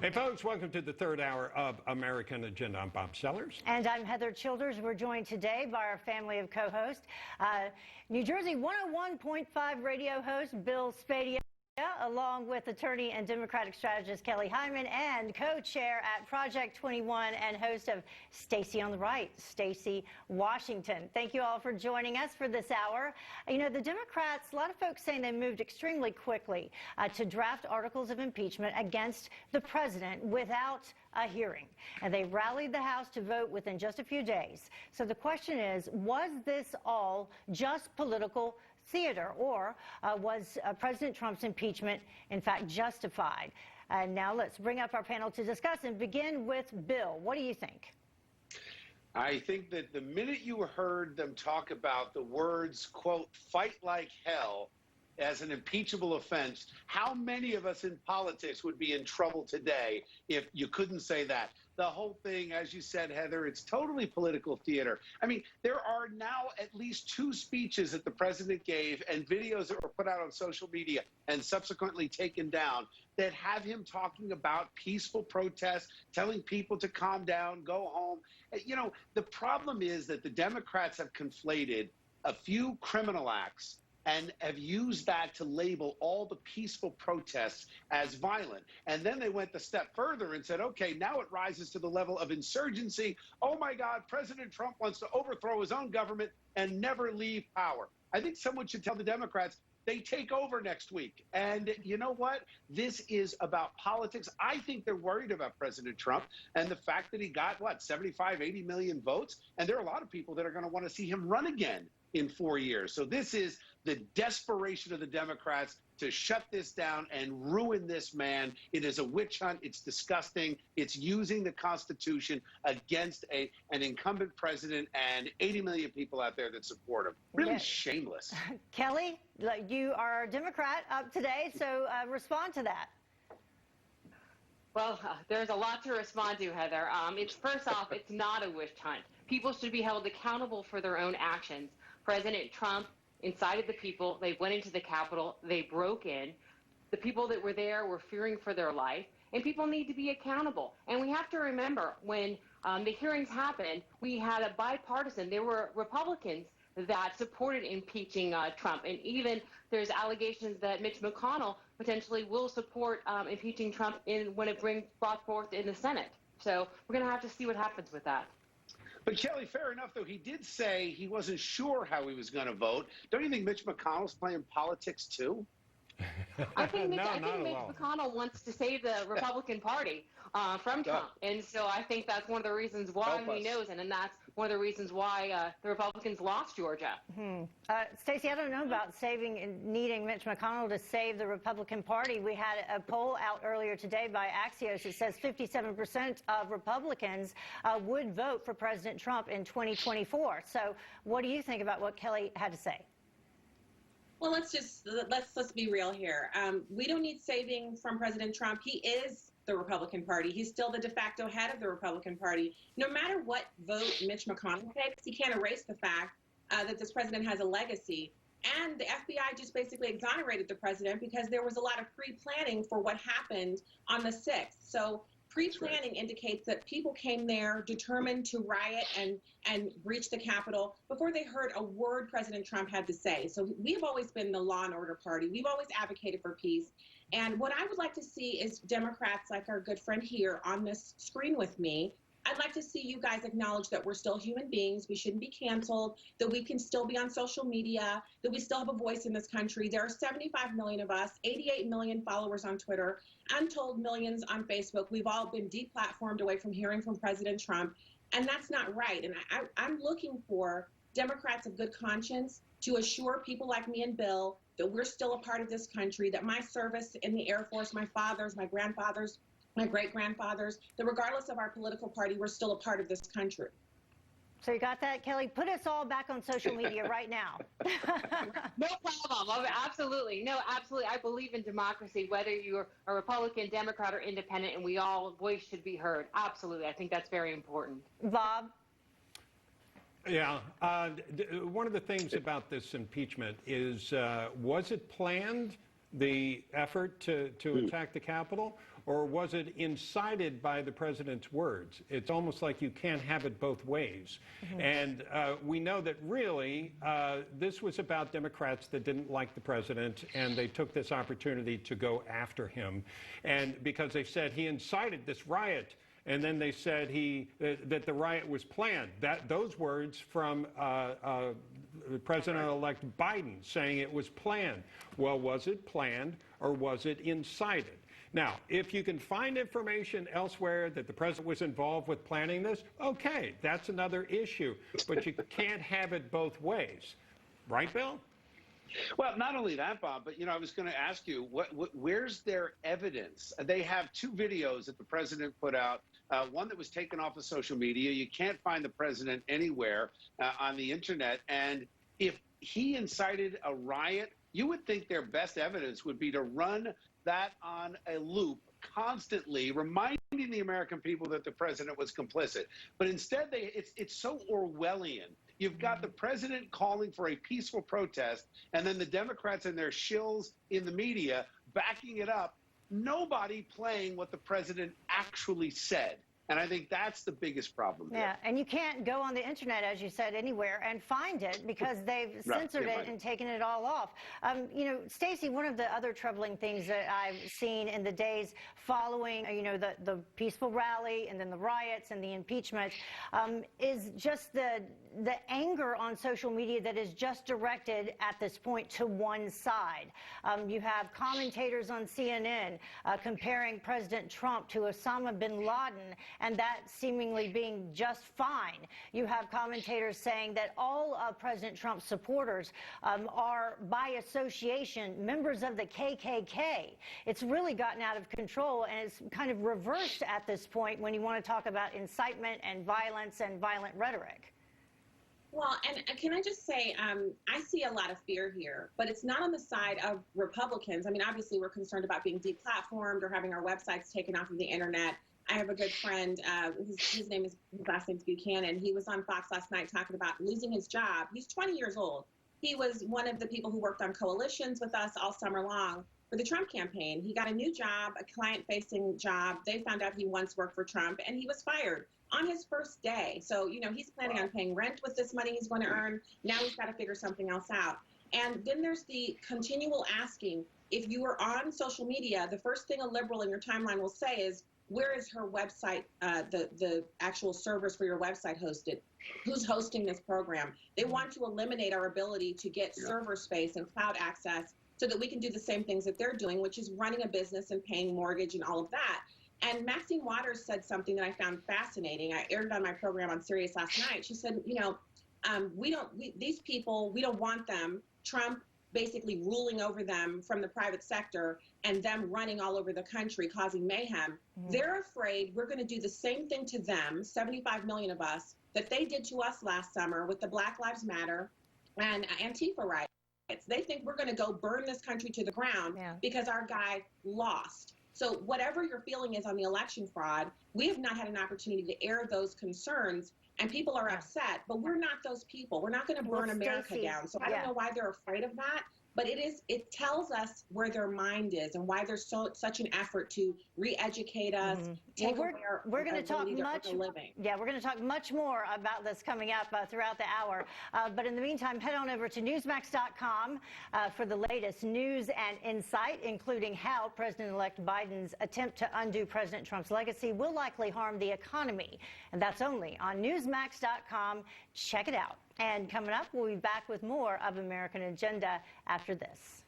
Hey, folks, welcome to the third hour of American Agenda. I'm Bob Sellers. And I'm Heather Childers. We're joined today by our family of co-hosts. New Jersey 101.5 radio host Bill Spadia, along with attorney and Democratic strategist Kelly Hyman, and co-chair at Project 21 and host of Stacy on the Right, Stacy Washington. Thank you all for joining us for this hour. You know, the Democrats, a lot of folks saying they moved extremely quickly to draft articles of impeachment against the president without a hearing. And they rallied the House to vote within just a few days. So the question is, was this all just political theater, or was President Trump's impeachment in fact justified? And now let's bring up our panel to discuss and begin with Bill. What do you think? I think that the minute you heard them talk about the words, quote, fight like hell as an impeachable offense, how many of us in politics would be in trouble today if you couldn't say that? The whole thing, as you said, Heather, it's totally political theater. I mean, there are now at least 2 speeches that the president gave and videos that were put out on social media and subsequently taken down that have him talking about peaceful protests, telling people to calm down, go home. You know, the problem is that the Democrats have conflated a few criminal acts and have used that to label all the peaceful protests as violent. And then they went a step further and said, okay, now it rises to the level of insurgency. Oh my God, President Trump wants to overthrow his own government and never leave power. I think someone should tell the Democrats they take over next week. And you know what? This is about politics. I think they're worried about President Trump and the fact that he got, what, 75, 80 million votes? And there are a lot of people that are going to want to see him run again in 4 years. So this is the desperation of the Democrats to shut this down and ruin this man. It is a witch hunt. It's disgusting. It's using the Constitution against an incumbent president and 80 million people out there that support him. Really shameless. Kelly, you are a Democrat up today, so respond to that. Well, there's a lot to respond to, Heather. It's first off, it's not a witch hunt. People should be held accountable for their own actions. President Trump incited the people. They went into the Capitol. They broke in. The people that were there were fearing for their life, and people need to be accountable. And we have to remember, when the hearings happened, we had a bipartisan. There were Republicans that supported impeaching Trump, and even there's allegations that Mitch McConnell potentially will support impeaching Trump when it brought forth in the Senate. So we're going to have to see what happens with that. But, Kelly, fair enough, though, he did say he wasn't sure how he was going to vote. Don't you think Mitch McConnell's playing politics, too? I think Mitch McConnell wants to save the Republican Party from Trump. And so I think that's one of the reasons why he knows, and that's one of the reasons why the Republicans lost Georgia. Stacy, I don't know about needing Mitch McConnell to save the Republican Party. We had a poll out earlier today by Axios that says 57% of Republicans would vote for President Trump in 2024. So what do you think about what Kelly had to say? Well, let's be real here. We don't need saving from President Trump. He is the Republican Party. He's still the de facto head of the Republican Party. No matter what vote Mitch McConnell takes, he can't erase the fact that this president has a legacy. And the FBI just basically exonerated the president because there was a lot of pre-planning for what happened on the 6th. So pre-planning indicates that people came there determined to riot and breach the Capitol before they heard a word President Trump had to say. So we've always been the law and order party. We've always advocated for peace. And what I would like to see is Democrats like our good friend here on this screen with me. I'd like to see you guys acknowledge that we're still human beings. We shouldn't be canceled, that we can still be on social media, that we still have a voice in this country. There are 75 million of us, 88 million followers on Twitter, untold millions on Facebook. We've all been deplatformed away from hearing from President Trump, and that's not right. And I'm looking for Democrats of good conscience to assure people like me and Bill that we're still a part of this country, that my service in the Air Force, my fathers, my grandfathers, my great-grandfathers, that regardless of our political party, we're still a part of this country. So you got that, Kelly? Put us all back on social media right now. No problem. Absolutely. No, absolutely. I believe in democracy, whether you're a Republican, Democrat, or independent, and we all voice should be heard. Absolutely. I think that's very important. Bob? Yeah. One of the things about this impeachment is, was it planned, the effort to attack the Capitol, or was it incited by the president's words? It's almost like you can't have it both ways. And we know that really this was about Democrats that didn't like the president, and they took this opportunity to go after him. And because they said he incited this riot, and then they said that the riot was planned. Those words from President-elect Biden saying it was planned. Well, was it planned or was it incited? Now, if you can find information elsewhere that the president was involved with planning this, okay, that's another issue. But you can't have it both ways. Right, Bill? Well, not only that, Bob, but, I was going to ask you, where's their evidence? They have two videos that the president put out, one that was taken off of social media. You can't find the president anywhere on the internet. And if he incited a riot, you would think their best evidence would be to run that on a loop constantly, reminding the American people that the president was complicit. But instead, it's so Orwellian. You've got the president calling for a peaceful protest, and then the Democrats and their shills in the media backing it up, nobody playing what the president actually said. And I think that's the biggest problem here. Yeah, and you can't go on the internet, as you said, anywhere and find it because they've censored it and taken it all off. Stacy, one of the other troubling things that I've seen in the days following, the peaceful rally and then the riots and the impeachment is just the anger on social media that is just directed at this point to one side. You have commentators on CNN comparing President Trump to Osama bin Laden, and that seemingly being just fine. You have commentators saying that all of President Trump's supporters are, by association, members of the KKK. It's really gotten out of control, and it's kind of reversed at this point when you want to talk about incitement and violence and violent rhetoric. Well, and can I just say, I see a lot of fear here, but it's not on the side of Republicans. I mean, obviously, we're concerned about being deplatformed or having our websites taken off of the internet. I have a good friend, his last name's Buchanan. He was on Fox last night talking about losing his job. He's 20 years old. He was one of the people who worked on coalitions with us all summer long for the Trump campaign. He got a new job, a client-facing job. They found out he once worked for Trump, and he was fired on his first day. So, he's planning on paying rent with this money he's going to earn. Now he's got to figure something else out. And then there's the continual asking. If you are on social media, the first thing a liberal in your timeline will say is, where is her website, the actual servers for your website hosted? Who's hosting this program? They want to eliminate our ability to get server space and cloud access so that we can do the same things that they're doing, which is running a business and paying mortgage and all of that. And Maxine Waters said something that I found fascinating. I aired it on my program on Sirius last night. She said, these people, we don't want them. Trump basically ruling over them from the private sector and them running all over the country, causing mayhem. They're afraid we're going to do the same thing to them, 75 million of us, that they did to us last summer with the Black Lives Matter and Antifa riots. They think we're going to go burn this country to the ground because our guy lost. So whatever your feeling is on the election fraud, we have not had an opportunity to air those concerns, and people are upset, but we're not those people. We're not going to burn America down. So I don't know why they're afraid of that, but it tells us where their mind is and why there's such an effort to re-educate us, take away our ability to earn a living. Yeah, we're going to talk much more about this coming up throughout the hour. But in the meantime, head on over to Newsmax.com for the latest news and insight, including how President-elect Biden's attempt to undo President Trump's legacy will likely harm the economy. And that's only on Newsmax.com. Check it out. And coming up, we'll be back with more of American Agenda after this.